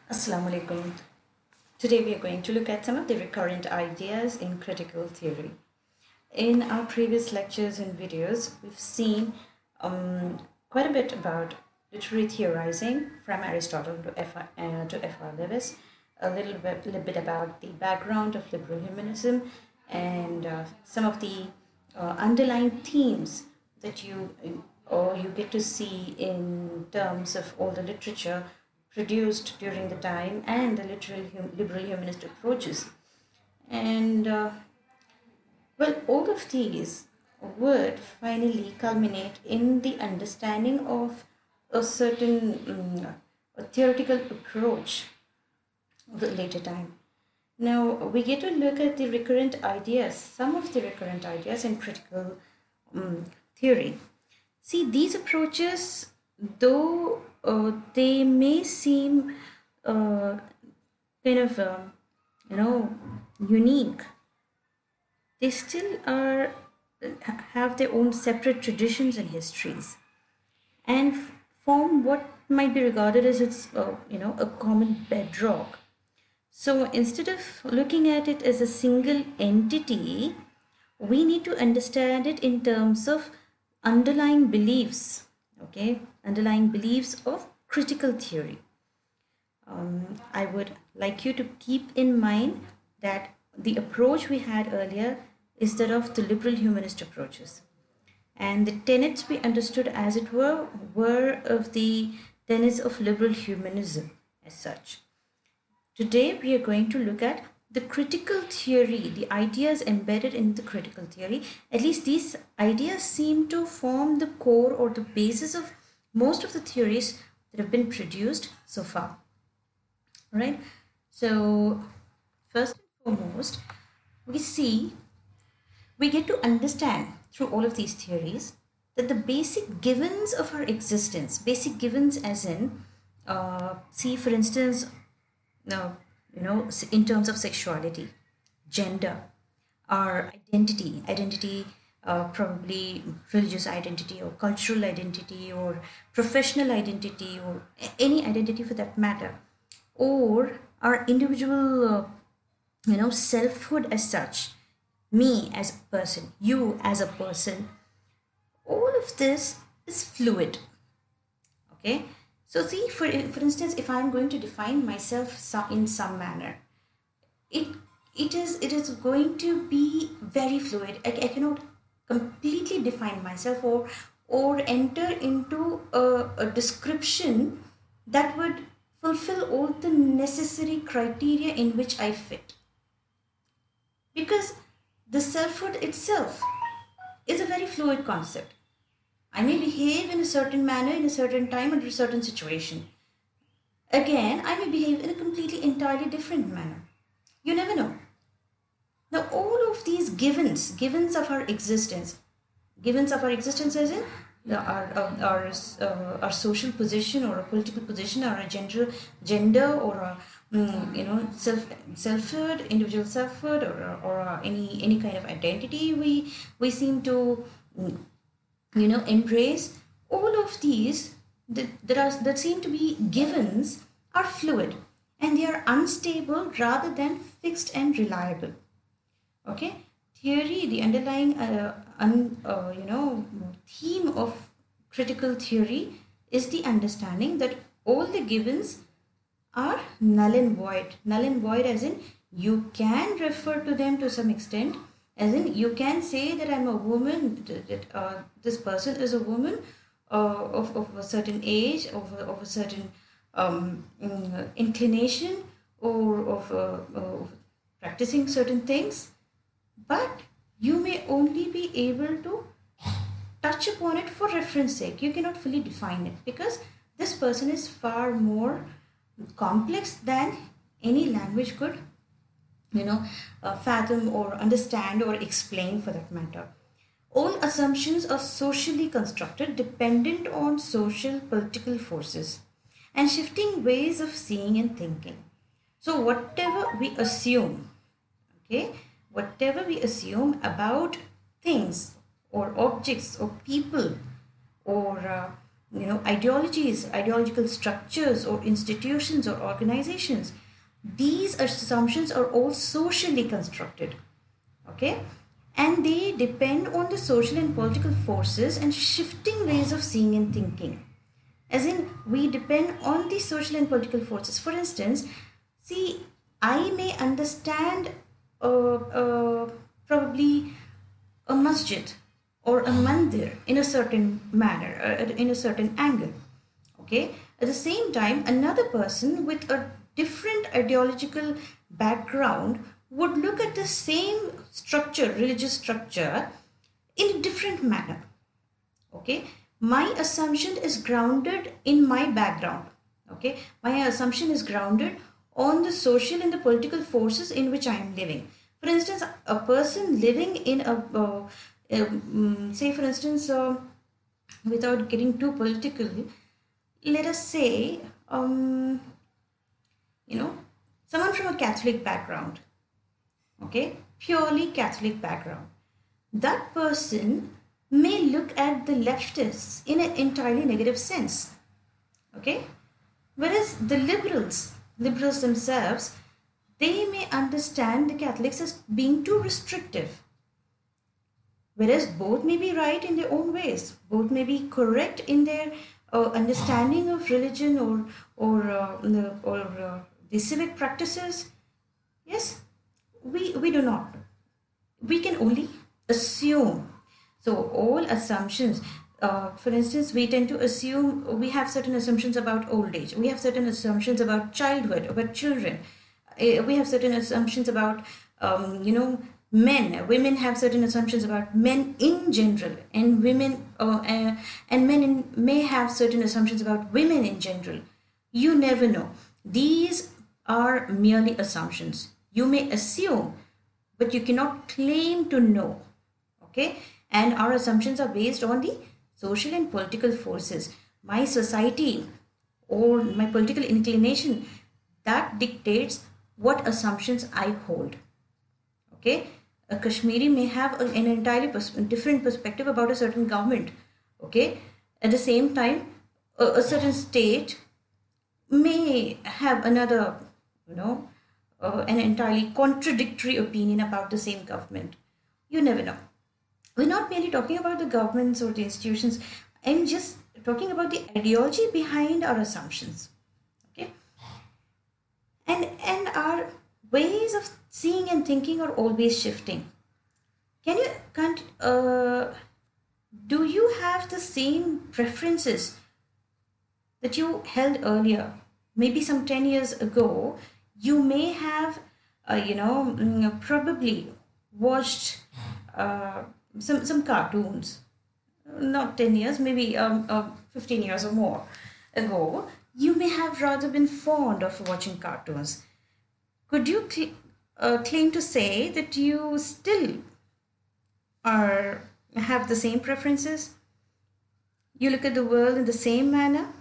Assalamu alaikum. Today we are going to look at some of the recurrent ideas in critical theory. In our previous lectures and videos, we've seen quite a bit about literary theorizing from Aristotle to F.R. Lewis, little bit about the background of liberal humanism, and some of the underlying themes that you get to see in terms of all the literature produced during the time and the liberal humanist approaches. And all of these would finally culminate in the understanding of a certain a theoretical approach of the later time. Now we get to look at the recurrent ideas, some of the recurrent ideas in critical theory. See, these approaches, though they may seem kind of, unique, they still have their own separate traditions and histories, and form what might be regarded as a common bedrock. So instead of looking at it as a single entity, we need to understand it in terms of underlying beliefs, okay, underlying beliefs of critical theory. I would like you to keep in mind that the approach we had earlier is that of the liberal humanist approaches. And the tenets we understood, as it were of the tenets of liberal humanism as such. Today, we are going to look at the critical theory, the ideas embedded in the critical theory. At least these ideas seem to form the core or the basis of most of the theories that have been produced so far. All right. So, first and foremost, we get to understand through all of these theories that the basic givens of our existence, basic givens as in, see, for instance, now, in terms of sexuality, gender, our identity, probably religious identity or cultural identity or professional identity or any identity for that matter, or our individual, selfhood as such, me as a person, you as a person, all of this is fluid. Okay, so see, for instance, if I'm going to define myself in some manner, it it is going to be very fluid. I cannot completely define myself or enter into a description that would fulfill all the necessary criteria in which I fit, because the selfhood itself is a very fluid concept. I may behave in a certain manner in a certain time under a certain situation. Again, I may behave in a completely entirely different manner. You never know. Now, all of these givens of our existence as in our social position or a political position or a gender or a selfhood, individual selfhood, or any kind of identity we seem to embrace. All of these that seem to be givens are fluid, and they are unstable rather than fixed and reliable. Okay, theory, the underlying theme of critical theory is the understanding that all the givens are null and void. Null and void as in you can refer to them to some extent, as in you can say that I'm a woman, that this person is a woman of a certain age, of a certain inclination, or of practicing certain things, but you may only be able to touch upon it for reference sake. You cannot fully define it because this person is far more complex than any language could fathom or understand or explain, for that matter. All assumptions are socially constructed, dependent on social political forces and shifting ways of seeing and thinking. So whatever we assume, okay, whatever we assume about things or objects or people or ideologies, ideological structures, or institutions or organizations. These assumptions are all socially constructed, okay, and they depend on the social and political forces and shifting ways of seeing and thinking. As in, we depend on the social and political forces. For instance, see, I may understand probably a masjid or a mandir in a certain manner, in a certain angle. Okay. At the same time, another person with a different ideological background would look at the same structure, religious structure, in a different manner. Okay, my assumption is grounded in my background. Okay, my assumption is grounded on the social and the political forces in which I am living. For instance, a person living in a say for instance, without getting too political, let us say, you know someone from a Catholic background, okay, purely Catholic background, that person may look at the leftists in an entirely negative sense. Okay? Whereas the liberals themselves, they may understand the Catholics as being too restrictive. Whereas both may be right in their own ways, both may be correct in their understanding of religion or the civic practices. Yes, we do not. We can only assume. So all assumptions, for instance, we tend to assume, we have certain assumptions about old age, we have certain assumptions about childhood, about children, we have certain assumptions about men. Women have certain assumptions about men in general, and men may have certain assumptions about women in general. You never know. These are merely assumptions. You may assume, but you cannot claim to know. Okay, and our assumptions are based on the social and political forces. My society or my political inclination, that dictates what assumptions I hold. Okay, a Kashmiri may have an entirely different perspective about a certain government. Okay, at the same time, a certain state may have another, an entirely contradictory opinion about the same government. You never know. We're not merely talking about the governments or the institutions. I'm just talking about the ideology behind our assumptions. Okay, and our ways of seeing and thinking are always shifting. Can't do you have the same preferences that you held earlier? Maybe some 10 years ago, you may have, probably watched some cartoons. Not 10 years, maybe 15 years or more ago. You may have rather been fond of watching cartoons. Could you claim to say that you still have the same preferences? You look at the world in the same manner?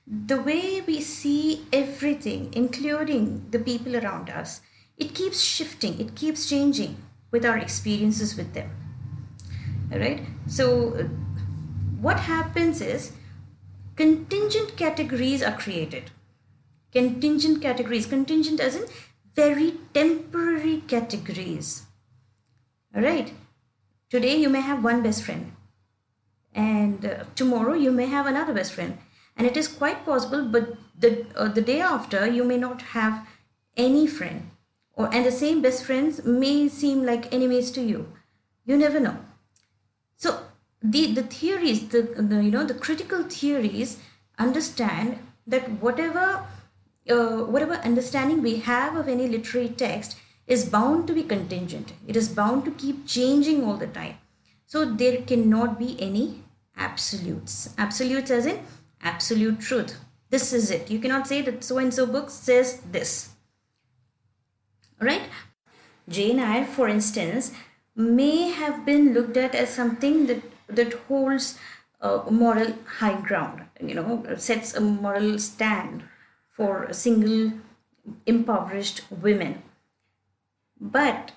The way we see everything, including the people around us, it keeps shifting, it keeps changing with our experiences with them. All right? So, what happens is contingent categories are created. Contingent categories, contingent as in very temporary categories. All right? Today you may have one best friend, and tomorrow you may have another best friend, and it is quite possible, but the day after you may not have any friend, and the same best friends may seem like enemies to you. You never know. So the theories, the critical theories understand that whatever understanding we have of any literary text is bound to be contingent. It is bound to keep changing all the time. So there cannot be any absolutes. Absolutes as in absolute truth. This is it. You cannot say that so and so book says this. Right? Jane Eyre, for instance, may have been looked at as something that holds moral high ground, sets a moral stand for single impoverished women. But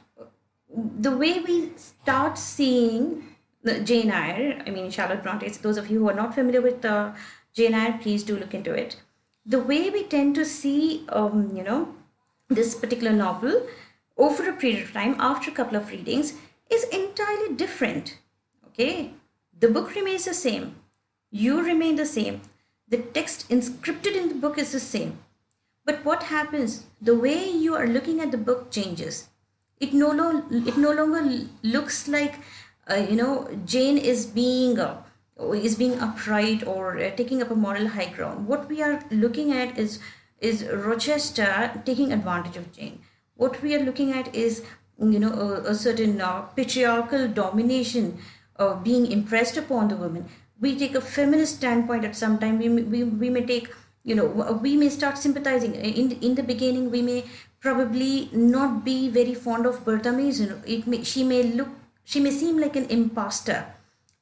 the way we start seeing Jane Eyre, I mean Charlotte Bronte. Those of you who are not familiar with Jane Eyre, please do look into it. The way we tend to see, this particular novel over a period of time after a couple of readings is entirely different. Okay, the book remains the same, you remain the same, the text inscripted in the book is the same, but what happens, the way you are looking at the book changes. It no longer looks like Jane is being upright or taking up a moral high ground. What we are looking at is Rochester taking advantage of Jane. What we are looking at is a certain patriarchal domination being impressed upon the women. We take a feminist standpoint at some time. We may take, we may start sympathizing. In the beginning, we may probably not be very fond of Bertha Mason. She may seem like an imposter.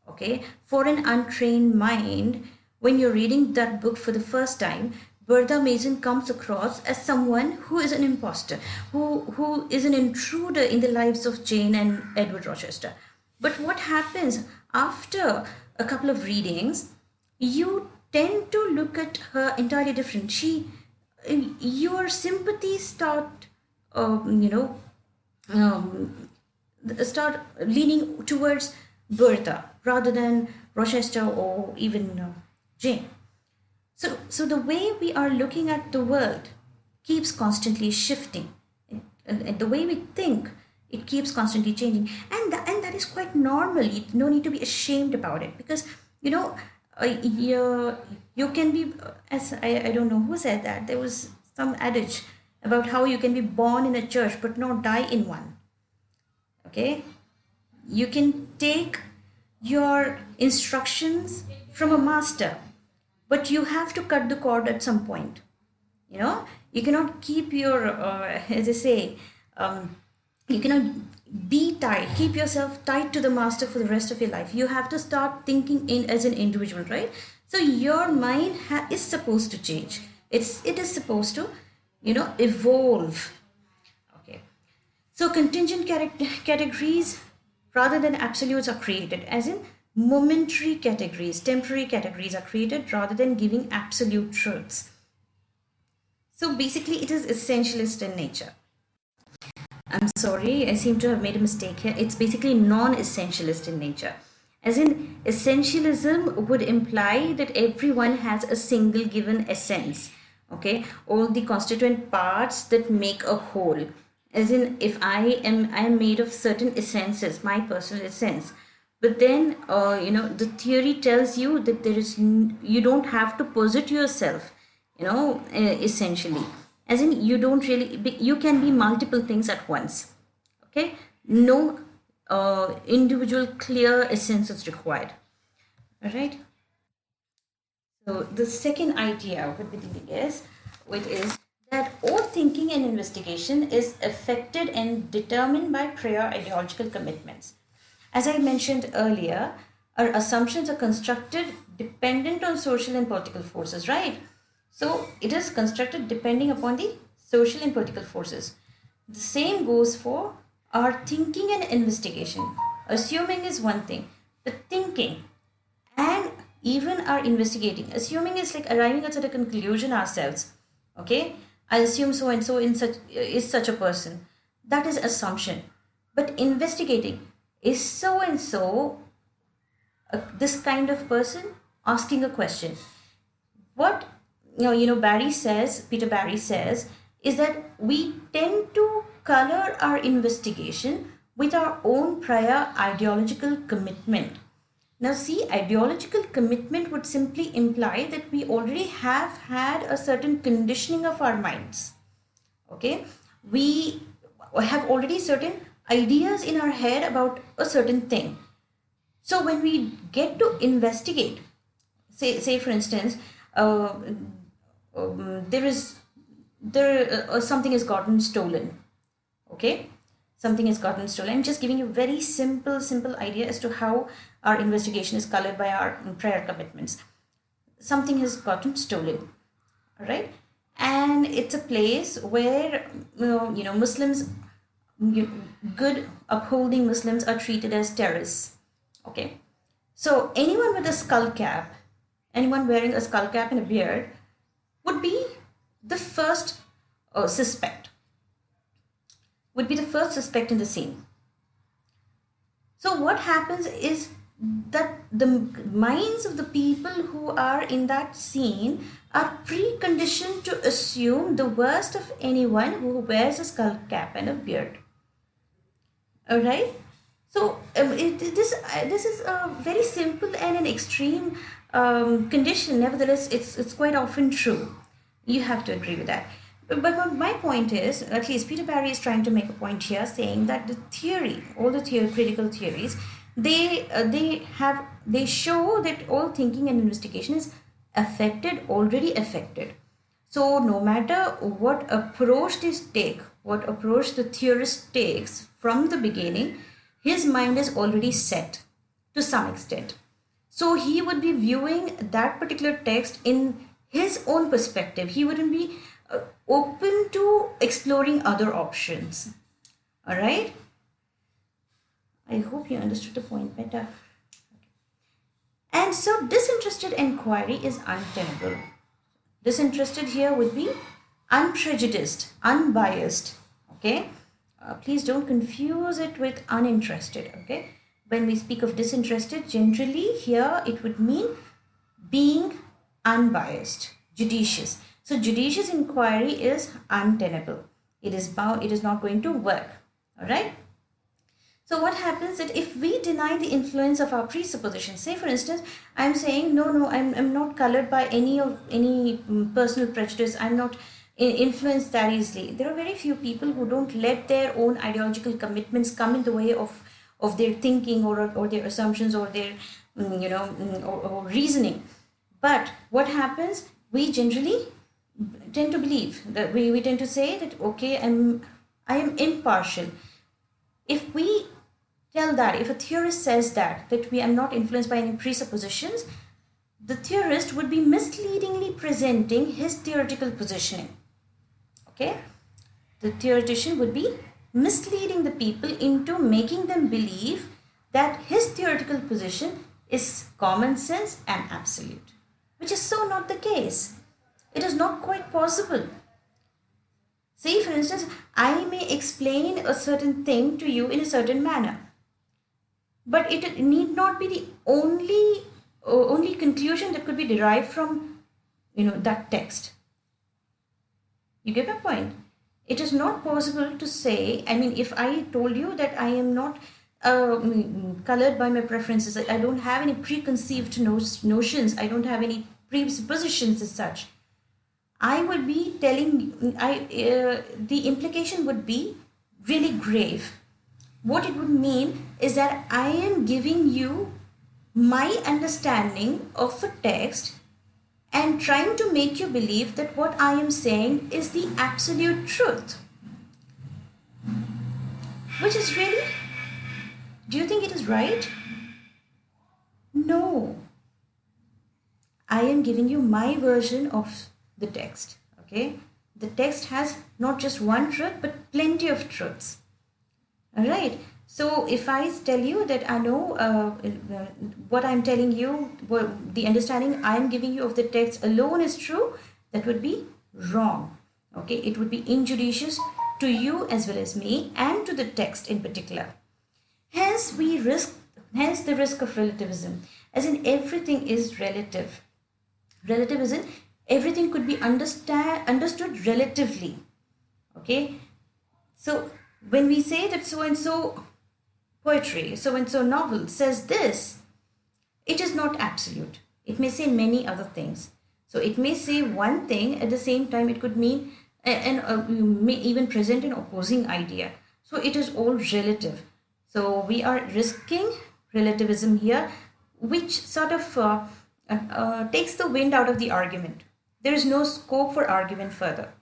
Okay, for an untrained mind, when you're reading that book for the first time, Bertha Mason comes across as someone who is an imposter, who is an intruder in the lives of Jane and Edward Rochester. But what happens after a couple of readings, you tend to look at her entirely different. Your sympathies start leaning towards Bertha rather than Rochester or even Jane. So the way we are looking at the world keeps constantly shifting, and the way we think, it keeps constantly changing, and that is quite normal. No need to be ashamed about it, because you can be, as I don't know who said that. There was some adage about how you can be born in a church but not die in one. Okay, you can take your instructions from a master, but you have to cut the cord at some point. You cannot keep your as I say, you cannot be tied, keep yourself tied to the master for the rest of your life. You have to start thinking in as an individual, right? So your mind is supposed to change. It is supposed to evolve. Okay, so contingent categories rather than absolutes are created, as in momentary categories, temporary categories are created rather than giving absolute truths. So basically, it is essentialist in nature. I'm sorry, I seem to have made a mistake here. It's basically non-essentialist in nature. As in, essentialism would imply that everyone has a single given essence, okay? All the constituent parts that make a whole. As in, if I am made of certain essences, my personal essence. But then, the theory tells you that you don't have to posit yourself, essentially. As in, you don't really you can be multiple things at once. Okay, no individual clear essence is required. All right, so the second idea we'll be dealing with is that all thinking and investigation is affected and determined by prior ideological commitments. As I mentioned earlier, our assumptions are constructed dependent on social and political forces, right? So it is constructed depending upon the social and political forces. The same goes for our thinking and investigation. Assuming is one thing, but thinking and even our investigating, assuming is like arriving at a conclusion ourselves. Okay, I assume so and so is such a person. That is assumption. But investigating is so and so this kind of person asking a question. What Peter Barry says is that we tend to color our investigation with our own prior ideological commitment. Now, see, ideological commitment would simply imply that we already have had a certain conditioning of our minds. Okay, we have already certain ideas in our head about a certain thing. So when we get to investigate, say for instance, something has gotten stolen. Okay, something has gotten stolen. I'm just giving you a very simple idea as to how our investigation is colored by our prior commitments. Something has gotten stolen, all right, and it's a place where Muslims, good upholding Muslims are treated as terrorists. Okay, so anyone with a skull cap, anyone wearing a skull cap and a beard would be the first suspect, would be the first suspect in the scene. So what happens is that the minds of the people who are in that scene are preconditioned to assume the worst of anyone who wears a skull cap and a beard. All right. So this is a very simple and an extreme condition. Nevertheless, it's quite often true. You have to agree with that. But my point is, at least Peter Barry is trying to make a point here, saying that the theory, all the theoretical theories, they show that all thinking and investigation is already affected. So no matter what approach what approach the theorist takes from the beginning, his mind is already set to some extent. So he would be viewing that particular text in his own perspective. He wouldn't be open to exploring other options. All right? I hope you understood the point better. And so disinterested inquiry is untenable. Disinterested here would be unprejudiced, unbiased. Okay? Please don't confuse it with uninterested. Okay? When we speak of disinterested, generally here it would mean being unbiased, judicious. So judicious inquiry is untenable. It is not going to work. All right? So what happens that if we deny the influence of our presuppositions, say for instance, I'm saying, no, I'm not colored by any personal prejudice. I'm not influenced that easily. There are very few people who don't let their own ideological commitments come in the way of their thinking or their assumptions or their, or reasoning. But what happens? We generally tend to believe that we tend to say that, okay, I am impartial. If we tell that, if a theorist says that we are not influenced by any presuppositions, the theorist would be misleadingly presenting his theoretical positioning. Okay? The theoretician would be misleading the people into making them believe that his theoretical position is common sense and absolute, which is so not the case. It is not quite possible. Say, for instance, I may explain a certain thing to you in a certain manner, but it need not be the only conclusion that could be derived from, that text. You get my point? It is not possible to say, if I told you that I am not colored by my preferences, I don't have any preconceived notions, I don't have any presuppositions as such, I would be telling, the implication would be really grave. What it would mean is that I am giving you my understanding of a text and trying to make you believe that what I am saying is the absolute truth. Which is really, do you think it is right? No. I am giving you my version of the text. Okay? The text has not just one truth but plenty of truths. All right. So if I tell you that I know what I'm telling you, the understanding I'm giving you of the text alone is true, that would be wrong. Okay, it would be injudicious to you as well as me and to the text in particular. Hence the risk of relativism, as in everything is relative. Relativism, everything could be understood relatively. Okay, so when we say that so and so poetry, so and so novel says this, it is not absolute. It may say many other things. So it may say one thing, at the same time it could mean may even present an opposing idea. So it is all relative. So we are risking relativism here, which sort of takes the wind out of the argument. There is no scope for argument further.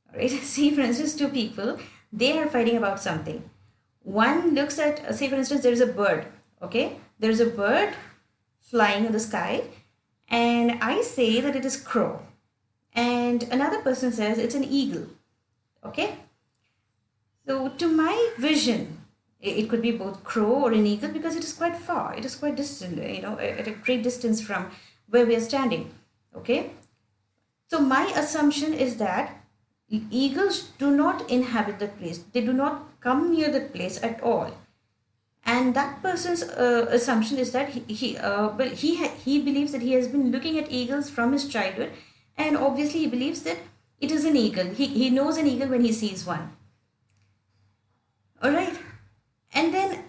All right. See, for instance, two people, they are fighting about something. One looks at, say for instance, there is a bird. Okay, there is a bird flying in the sky, and I say that it is crow, and another person says it's an eagle. Okay, so to my vision, It could be both crow or an eagle because it is quite far. It is quite distant, at a great distance from where we are standing. Okay. So my assumption is that eagles do not inhabit the place. They do not come near the place at all. And that person's assumption is that he believes that he has been looking at eagles from his childhood, and obviously he believes that it is an eagle. He knows an eagle when he sees one. All right. And then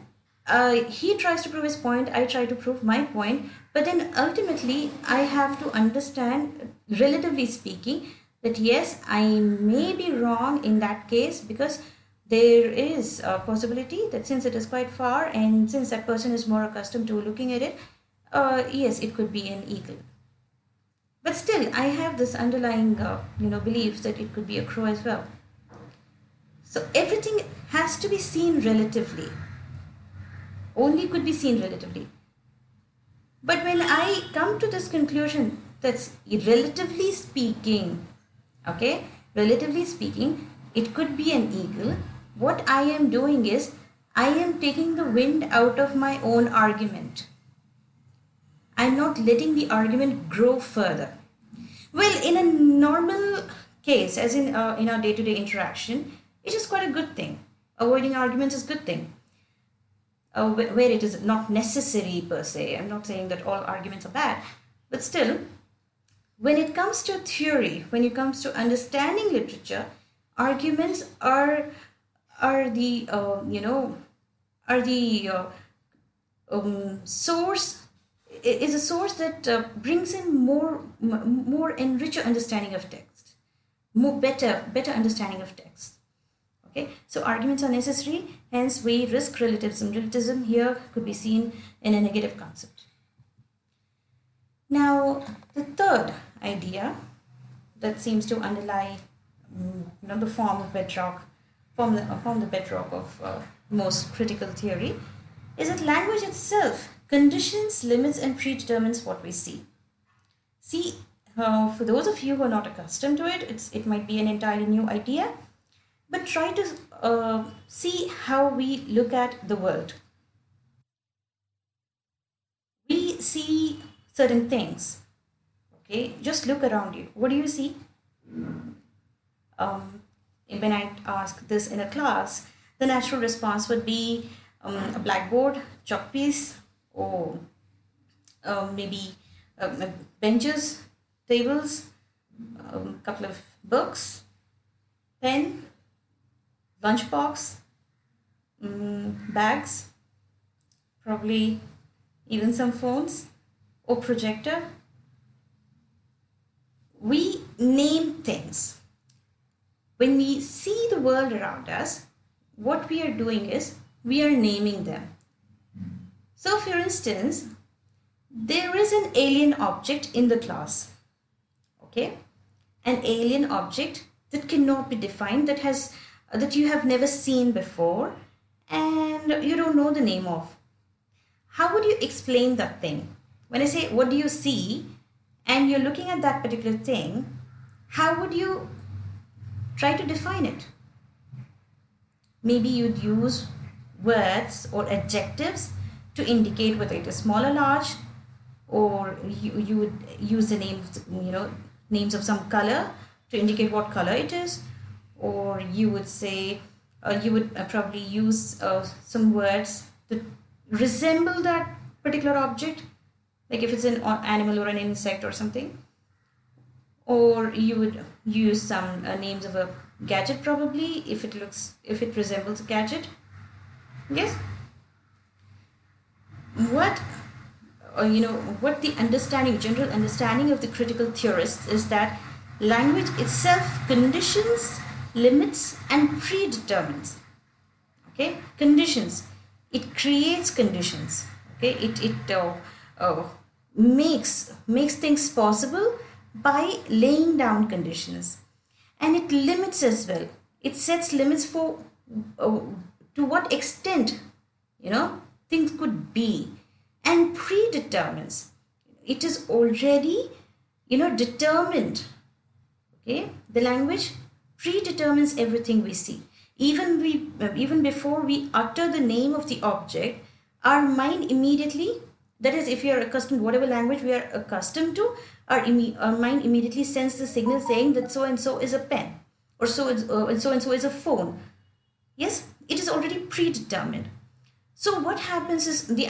he tries to prove his point, I try to prove my point, but then ultimately I have to understand, relatively speaking, that yes, I may be wrong in that case, because there is a possibility that since it is quite far and since that person is more accustomed to looking at it, yes, it could be an eagle. But still, I have this underlying, belief that it could be a crow as well. So everything has to be seen relatively. Only could be seen relatively. But when I come to this conclusion, that's relatively speaking, okay, relatively speaking, it could be an eagle. What I am doing is, I am taking the wind out of my own argument. I'm not letting the argument grow further. Well, in a normal case, as in our day-to-day interaction, it is quite a good thing. Avoiding arguments is a good thing. Where it is not necessary per se. I'm not saying that all arguments are bad, but still, when it comes to theory, when it comes to understanding literature, arguments are the source, is a source that brings in more and richer understanding of text, more better understanding of text. Okay, so arguments are necessary, hence we risk relativism. Relativism here could be seen in a negative concept. Now, the third idea that seems to underlie the form of bedrock, form the bedrock of most critical theory, is that language itself conditions, limits, and predetermines what we see. See, for those of you who are not accustomed to it, it might be an entirely new idea. But try to see how we look at the world. We see certain things. Okay, just look around you. What do you see? When I ask this in a class, the natural response would be a blackboard, chalk piece, or maybe benches, tables, a couple of books, pen, lunchbox, bags, probably even some phones or projector. We name things. When we see the world around us, what we are doing is we are naming them. So for instance, there is an alien object in the class. Okay? An alien object that cannot be defined, that you have never seen before and you don't know the name of. How would you explain that thing? When I say, what do you see? And you're looking at that particular thing, how would you try to define it? Maybe you'd use words or adjectives to indicate whether it is small or large, or you would use the names of some color to indicate what color it is, or you would say, you would probably use some words that resemble that particular object, like if it's an animal or an insect or something, or you would use some names of a gadget, probably if it resembles a gadget. Yes. What the general understanding of the critical theorists is that language itself conditions, limits, and predetermines. Okay, conditions. It creates conditions. Okay, it makes things possible by laying down conditions, and it limits as well. It sets limits for to what extent things could be, and predetermines. It is already determined. Okay, the language predetermines everything we see. Even before we utter the name of the object, our mind immediately, that is, if we are accustomed, whatever language we are accustomed to, our mind immediately sends the signal saying that so and so is a pen, or so and so is a phone. Yes, it is already predetermined. So what happens is we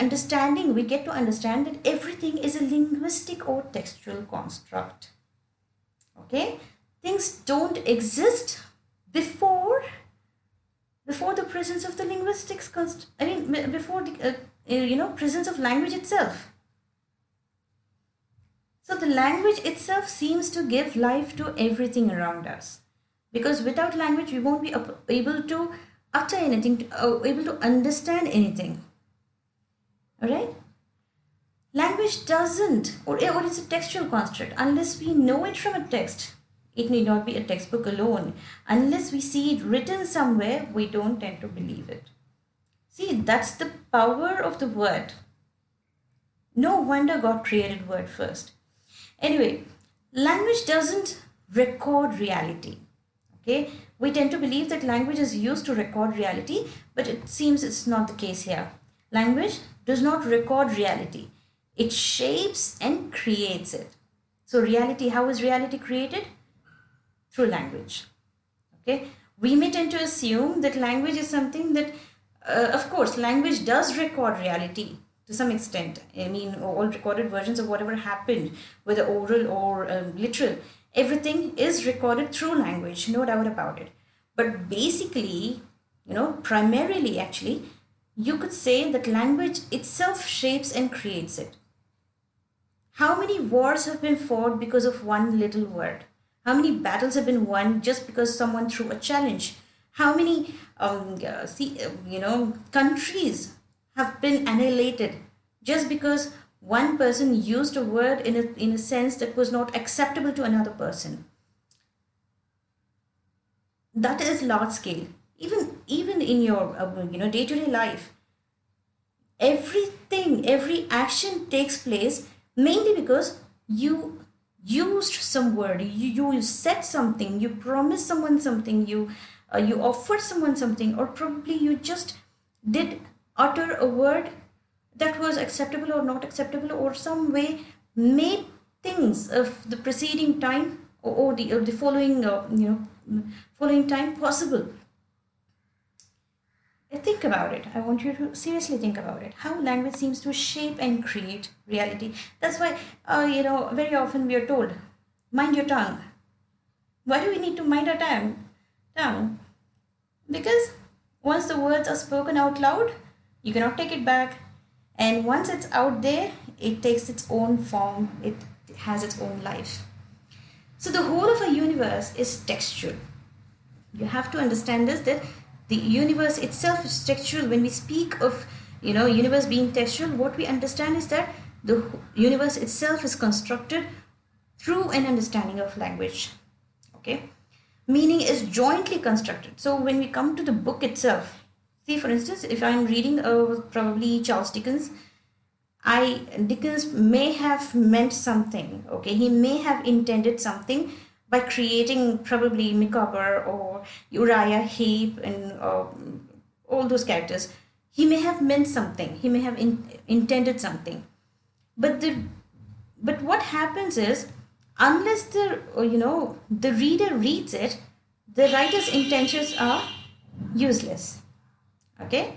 get to understand that everything is a linguistic or textual construct. Okay, things don't exist before the presence of the before the presence of language itself. So the language itself seems to give life to everything around us, because without language we won't be able to utter anything, able to understand anything. All right. Language doesn't, or it's a textual construct. Unless we know it from a text, it need not be a textbook alone. Unless we see it written somewhere, we don't tend to believe it. See, that's the power of the word. No wonder God created word first. Anyway, language doesn't record reality. Okay, we tend to believe that language is used to record reality, but it seems it's not the case here. Language does not record reality. It shapes and creates it. So reality, how is reality created? Through language. Okay, we may tend to assume that language is something that, of course, language does record reality to some extent. I mean, all recorded versions of whatever happened, whether oral or literal, everything is recorded through language, no doubt about it. But basically, primarily actually, you could say that language itself shapes and creates it. How many wars have been fought because of one little word? How many battles have been won just because someone threw a challenge? How many, countries have been annihilated just because one person used a word in a sense that was not acceptable to another person? That is large scale. Even in your day-to-day life, every action takes place mainly because you used some word, you said something, you promised someone something, you offered someone something, or probably you just did utter a word that was acceptable or not acceptable, or some way made things of the preceding time or the following following time possible. Think about it. I want you to seriously think about it. How language seems to shape and create reality. That's why, very often we are told, mind your tongue. Why do we need to mind our tongue? Because once the words are spoken out loud, you cannot take it back. And once it's out there, it takes its own form. It has its own life. So the whole of a universe is textual. You have to understand this, that the universe itself is textual. When we speak of universe being textual, what we understand is that the universe itself is constructed through an understanding of language. Okay, meaning is jointly constructed. So when we come to the book itself, see, for instance, if I'm reading probably Charles Dickens, Dickens may have meant something. Okay, he may have intended something by creating probably Micawber or Uriah Heep and all those characters. He may have meant something. He may have intended something. But what happens is, unless the reader reads it, the writer's intentions are useless. Okay,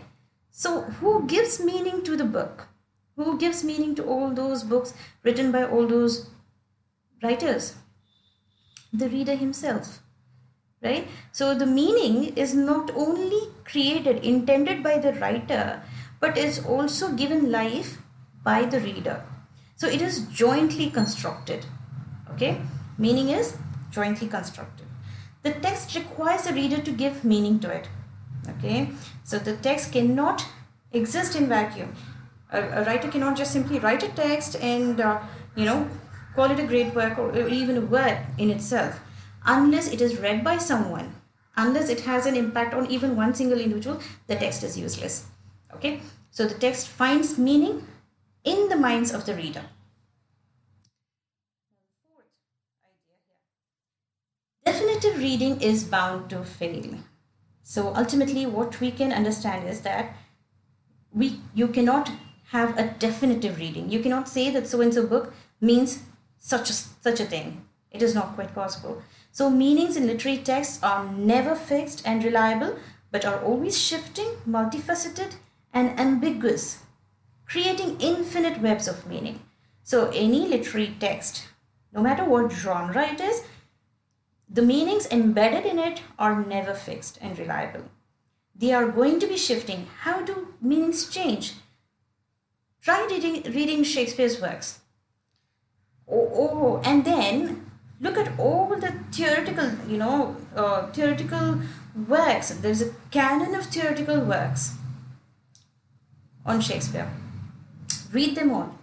so who gives meaning to the book? Who gives meaning to all those books written by all those writers? The reader himself, right? So the meaning is not only intended by the writer, but is also given life by the reader. So it is jointly constructed. Okay, meaning is jointly constructed. The text requires the reader to give meaning to it. Okay, so the text cannot exist in vacuum. A writer cannot just simply write a text and call it a great work or even a work in itself, unless it is read by someone, unless it has an impact on even one single individual. The text is useless. Okay, so the text finds meaning in the minds of the reader. Definitive reading is bound to fail. So ultimately, what we can understand is that you cannot have a definitive reading. You cannot say that so and so book means such a thing. It is not quite possible. So meanings in literary texts are never fixed and reliable, but are always shifting, multifaceted, and ambiguous, creating infinite webs of meaning. So any literary text, no matter what genre it is, the meanings embedded in it are never fixed and reliable. They are going to be shifting. How do meanings change? Try reading Shakespeare's works. And then look at all the theoretical works. There's a canon of theoretical works on Shakespeare. Read them all.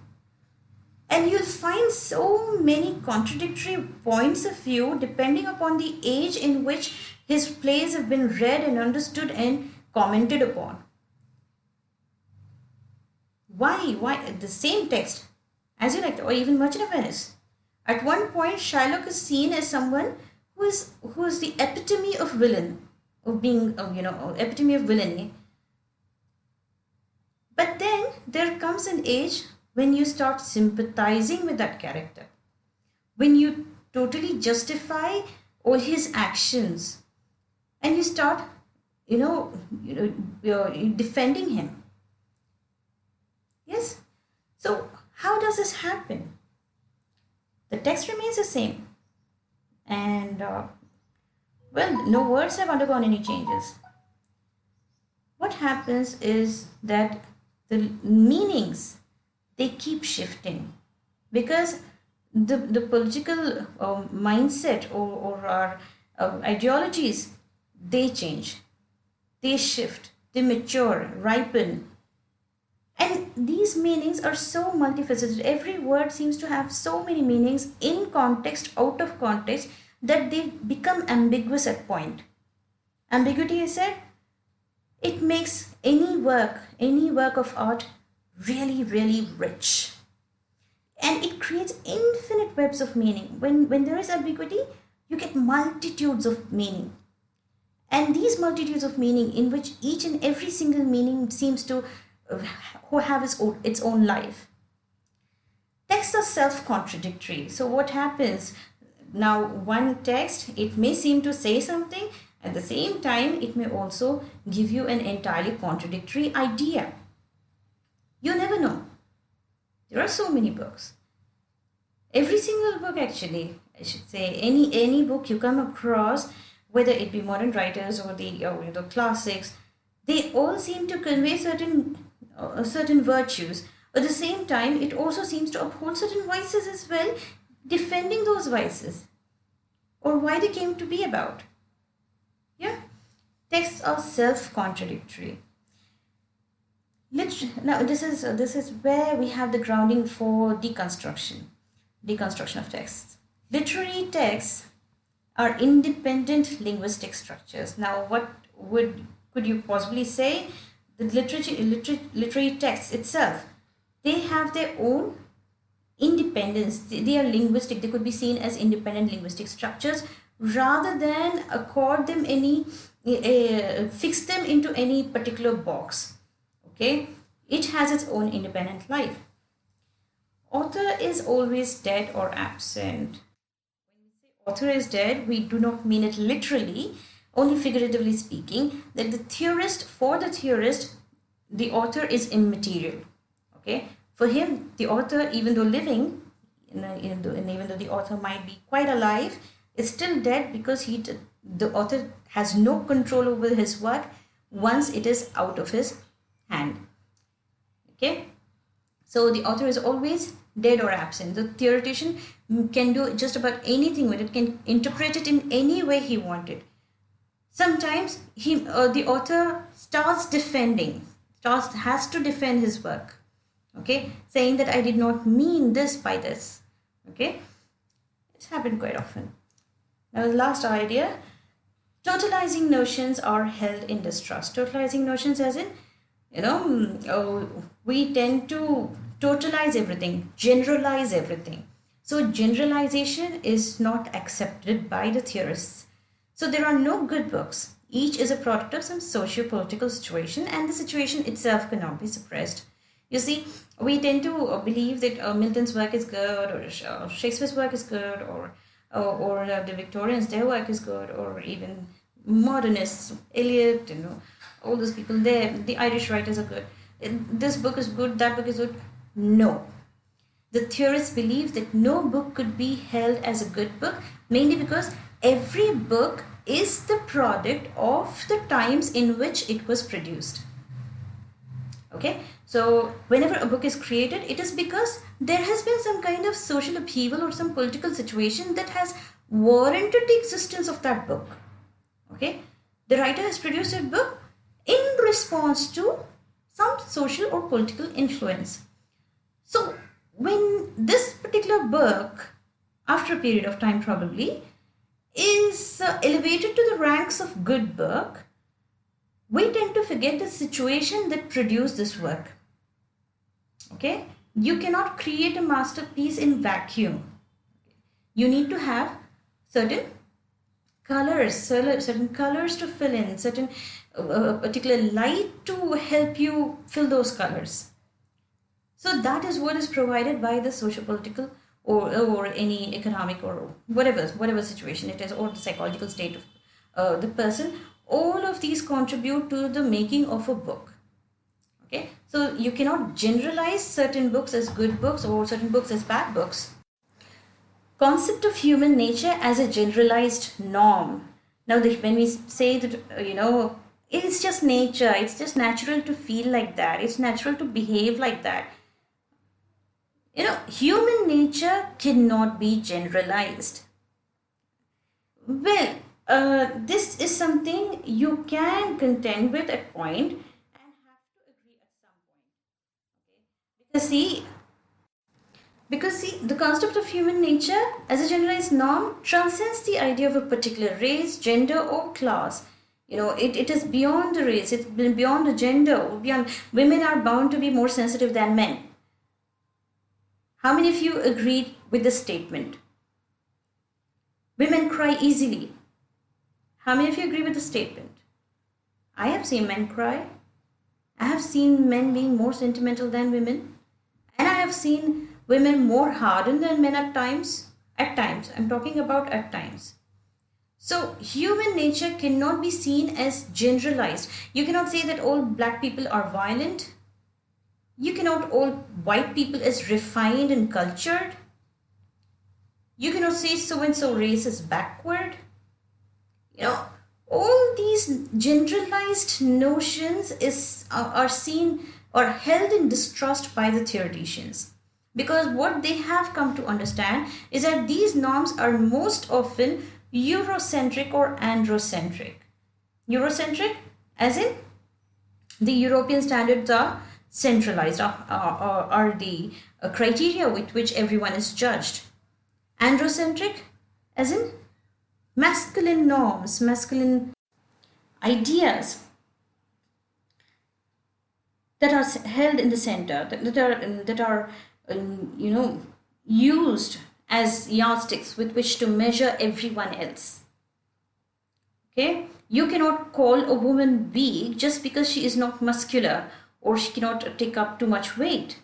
And you'll find so many contradictory points of view depending upon the age in which his plays have been read and understood and commented upon. Why the same text, as you like, or even Merchant of Venice? At one point, Shylock is seen as someone who is the epitome of villain, of being, epitome of villainy. But then there comes an age when you start sympathizing with that character, when you totally justify all his actions, and you start, defending him. Yes. So how does this happen? The text remains the same, and no words have undergone any changes. What happens is that the meanings, they keep shifting, because the political mindset or our ideologies, they change, they shift, they mature, ripen. And these meanings are so multifaceted. Every word seems to have so many meanings, in context, out of context, that they become ambiguous at point. Ambiguity, I said, it makes any work of art really, really rich. And it creates infinite webs of meaning. When there is ambiguity, you get multitudes of meaning. And these multitudes of meaning, in which each and every single meaning seems to have its own life. Texts are self-contradictory. So what happens? Now, one text, it may seem to say something, at the same time, it may also give you an entirely contradictory idea. You never know. There are so many books. Every single book, actually, I should say, any book you come across, whether it be modern writers or the classics, they all seem to convey certain virtues. At the same time, it also seems to uphold certain vices as well, defending those vices or why they came to be about. Yeah, texts are self-contradictory. Now, this is where we have the grounding for deconstruction of texts. Literary texts are independent linguistic structures. Now, what could you possibly say? The literary texts itself, they have their own independence. They are linguistic. They could be seen as independent linguistic structures, rather than fix them into any particular box. Okay, it has its own independent life. Author is always dead or absent. When we say author is dead, we do not mean it literally, only figuratively speaking, that for the theorist, the author is immaterial. Okay, for him, the author, even though living, even though the author might be quite alive, is still dead, because the author has no control over his work once it is out of his hand. Okay, so the author is always dead or absent. The theoretician can do just about anything with it, can interpret it in any way he wanted. Sometimes the author has to defend his work, okay, saying that I did not mean this by this. Okay, it's happened quite often. Now, the last idea, totalizing notions are held in distrust. Totalizing notions, as in, we tend to totalize everything, generalize everything. So generalization is not accepted by the theorists. So there are no good books Each is a product of some socio-political situation, and the situation itself cannot be suppressed. You see, we tend to believe that Milton's work is good, or Shakespeare's work is good, or the Victorians, their work is good, or even modernists, Eliot, all those people there, the Irish writers are good. This book is good, that book is good. No. The theorists believe that no book could be held as a good book, mainly because every book is the product of the times in which it was produced. Okay, so whenever a book is created, it is because there has been some kind of social upheaval or some political situation that has warranted the existence of that book. Okay, the writer has produced a book in response to some social or political influence. So when this particular book, after a period of time probably, is elevated to the ranks of good book, we tend to forget the situation that produced this work. Okay, you cannot create a masterpiece in vacuum. You need to have certain colors to fill in, certain particular light to help you fill those colors. So that is what is provided by the socio-political or any economic or whatever situation it is, or the psychological state of the person. All of these contribute to the making of a book. Okay, so you cannot generalize certain books as good books or certain books as bad books. Concept of human nature as a generalized norm. Now, when we say that, it's just nature, it's just natural to feel like that, it's natural to behave like that. Human nature cannot be generalized. Well, this is something you can contend with at point and have to agree at some point. Okay? Because see, the concept of human nature as a generalized norm transcends the idea of a particular race, gender, or class. It is beyond the race, it's beyond the gender, beyond. Women are bound to be more sensitive than men. How many of you agreed with this statement? Women cry easily. How many of you agree with the statement? I have seen men cry. I have seen men being more sentimental than women. And I have seen women more hardened than men at times. At times. I'm talking about at times. So human nature cannot be seen as generalized. You cannot say that all black people are violent. You cannot all white people as refined and cultured. You cannot say so-and-so race is backward. All these generalized notions are seen or held in distrust by the theoreticians. Because what they have come to understand is that these norms are most often Eurocentric or androcentric. Eurocentric, as in the European standards are centralized, are the criteria with which everyone is judged. Androcentric, as in masculine norms, masculine ideas that are held in the center, that are used as yardsticks with which to measure everyone else. Okay, you cannot call a woman weak just because she is not muscular or she cannot take up too much weight,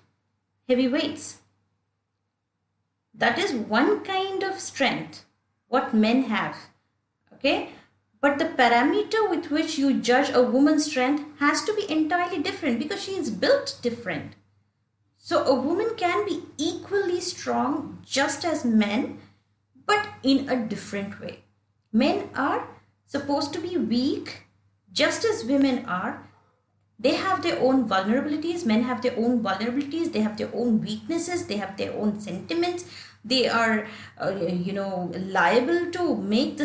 heavy weights. That is one kind of strength, what men have. Okay, but the parameter with which you judge a woman's strength has to be entirely different because she is built different. So a woman can be equally strong just as men, but in a different way. Men are supposed to be weak just as women are. They have their own vulnerabilities. Men have their own vulnerabilities. They have their own weaknesses. They have their own sentiments. They are, liable to make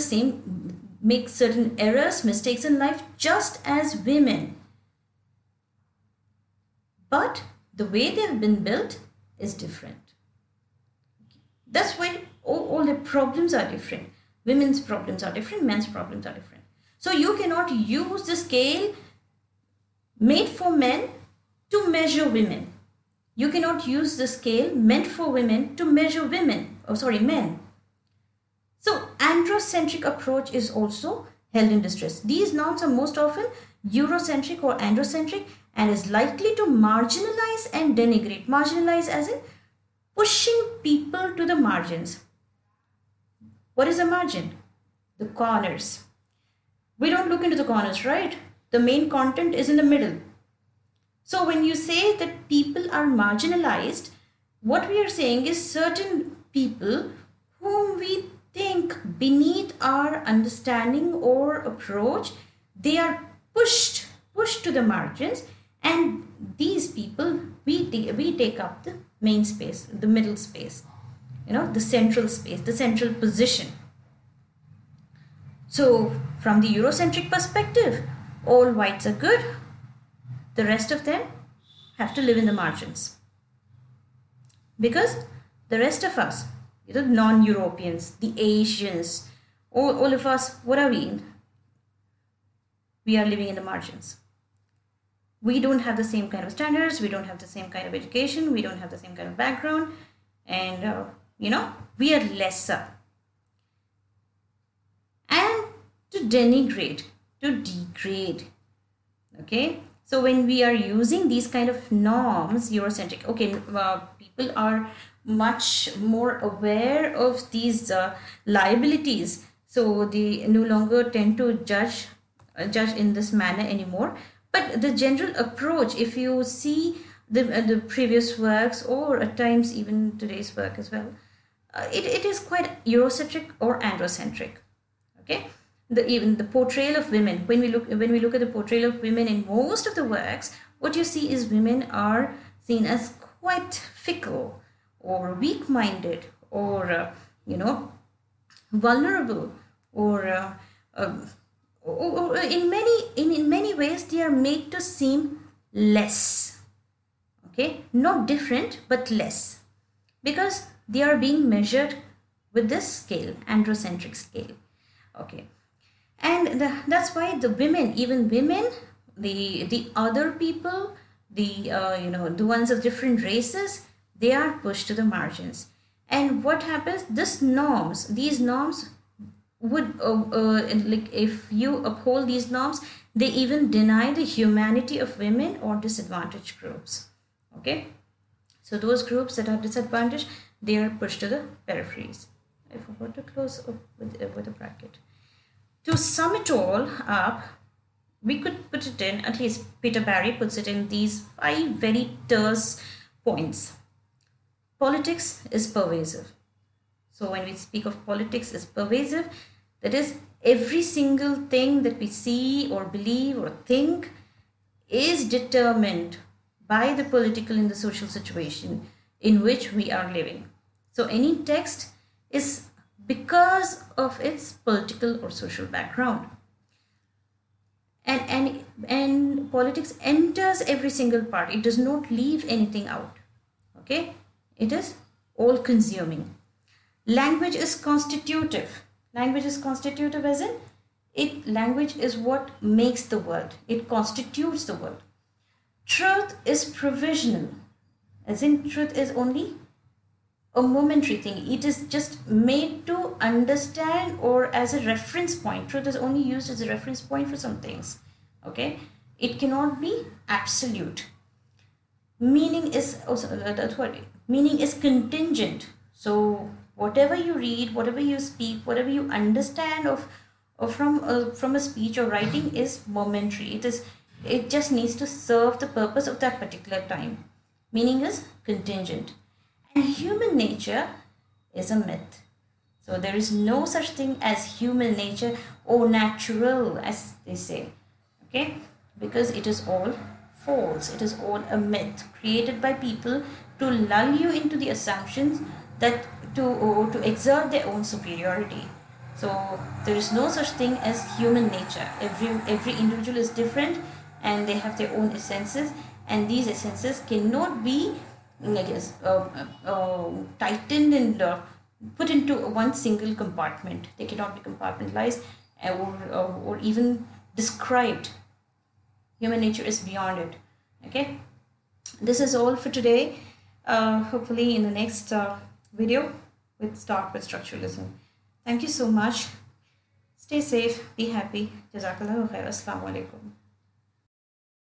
certain errors, mistakes in life, just as women. But the way they've been built is different. That's why all the problems are different. Women's problems are different. Men's problems are different. So you cannot use the scale made for men to measure women. You cannot use the scale meant for women to measure men. So androcentric approach is also held in distress. These norms are most often Eurocentric or androcentric and is likely to marginalize and denigrate. Marginalize as in pushing people to the margins. What is a margin? The corners. We don't look into the corners, right? The main content is in the middle. So when you say that people are marginalized, what we are saying is certain people whom we think beneath our understanding or approach, they are pushed to the margins, and these people, we take up the main space, the middle space, the central space, the central position. So from the Eurocentric perspective, all whites are good, the rest of them have to live in the margins. Because the rest of us, the non-Europeans, the Asians, all of us, what are we? We are living in the margins. We don't have the same kind of standards, we don't have the same kind of education, we don't have the same kind of background, and we are lesser. And to denigrate, to degrade, okay? So when we are using these kind of norms, Eurocentric, okay, people are much more aware of these liabilities, so they no longer tend to judge in this manner anymore. But the general approach, if you see the previous works, or at times even today's work as well, it is quite Eurocentric or androcentric. Okay, even the portrayal of women. When we look at the portrayal of women in most of the works, what you see is women are seen as quite fickle or weak-minded, or vulnerable, or in many ways they are made to seem less. Okay, not different but less, because they are being measured with this scale, androcentric scale. Okay, and that's why the women, even women, the other people, the the ones of different races, they are pushed to the margins. And what happens? These norms would like, if you uphold these norms, they even deny the humanity of women or disadvantaged groups. Okay, so those groups that are disadvantaged, they are pushed to the peripheries. I forgot to close up with a bracket. To sum it all up, we could put it in, at least Peter Barry puts it in these 5 very terse points. Politics is pervasive. So when we speak of politics is pervasive, that is, every single thing that we see or believe or think is determined by the political and the social situation in which we are living. So any text is because of its political or social background. And politics enters every single part. It does not leave anything out. Okay? It is all consuming. Language is constitutive. Language is constitutive as in language is what makes the world. It constitutes the world. Truth is provisional, as in truth is only a momentary thing. It is just made to understand or as a reference point. Truth is only used as a reference point for some things. Okay, it cannot be absolute. Meaning is also that's what meaning is contingent. So whatever you read, whatever you speak, whatever you understand from a speech or writing is momentary. It just needs to serve the purpose of that particular time. Meaning is contingent. And human nature is a myth. So there is no such thing as human nature or natural, as they say. Okay? Because it is all false. It is all a myth created by people to lull you into the assumptions that to exert their own superiority. So there is no such thing as human nature. Every individual is different, and they have their own essences, and these essences cannot be, I guess, tightened and put into one single compartment. They cannot be compartmentalized or even described. Human nature is beyond it. Okay, this is all for today. Hopefully in the next video we'll start with structuralism. Thank you so much. Stay safe, be happy. Jazakallahu khair. Assalamu alaikum.